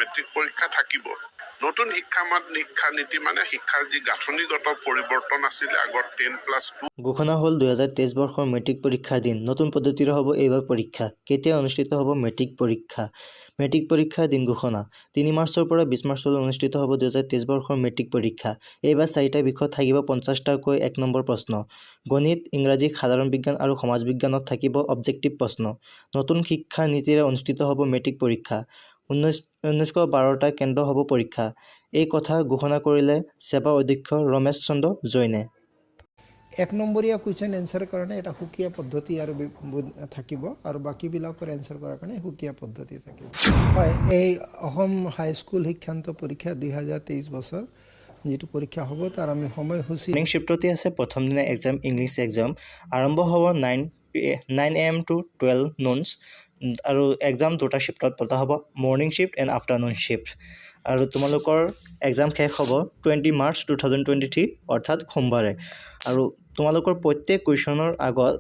matric পৰীক্ষা থাকিব নতুন শিক্ষা নীতি মানে শিক্ষাৰ যি গাঁথনিগত পৰিৱৰ্তন আছিলে আগত 10+2 ঘোষণা হ'ল 2023 বৰ্ষৰ মেট্ৰিক পৰীক্ষাৰ দিন নতুন পদ্ধতিৰে হ'ব এইবাৰ পৰীক্ষা কেতিয়া অনুষ্ঠিত হ'ব মেট্ৰিক পৰীক্ষাৰ দিন ঘোষণা 3 মাৰ্চৰ পৰা 20 মাৰ্চলৈ অনুষ্ঠিত হ'ব 2023 বৰ্ষৰ মেট্ৰিক পৰীক্ষা এইবাৰ 4টা বিষয় থাকিব 50টাকৈ 1 নম্বৰ প্ৰশ্ন গণিত ইংৰাজী সাধাৰণ বিজ্ঞান আৰু সমাজ বিজ্ঞানত থাকিব অবজেক্টিভ প্ৰশ্ন নতুন শিক্ষা নীতিৰে অনুষ্ঠিত হ'ব মেট্ৰিক পৰীক্ষা 1912টা কেন্দ্ৰ হ'ব পৰীক্ষা এই কথা ঘোষণা কৰিলে সেবা অধ্যক্ষ ৰমেশ চন্দ্ৰ জৈনে 1 নম্বৰীয়া কুৱেশ্যন এনসাৰ কাৰণে এটা সুকীয়া পদ্ধতি আৰু থাকিব আৰু বাকিবিলাকৰ এনসাৰ কৰাৰ কাৰণে সুকীয়া পদ্ধতি থাকিব হয় এই অসম হাইস্কুল শিক্ষান্ত পৰীক্ষা 2023 বছৰ যেটো পৰীক্ষা হ'ব তাৰ আমি সময়সূচী মৰ্নিং শিফ্টতে আছে প্ৰথম দিনা এক্সাম ইংলিশ এক্সাম আৰম্ভ হ'ব 9 am to 12 noon আৰু এক্সাম দুটা শিফ্টত পতা হ'ব morning shift and afternoon shift আৰু তোমালোকৰ এক্সাম শেষ হ'ব 20 মাৰ্চ 2023 অৰ্থাৎ সোমবাৰে আৰু তোমালোকৰ প্ৰত্যেক কুৱেশ্যনৰ আগত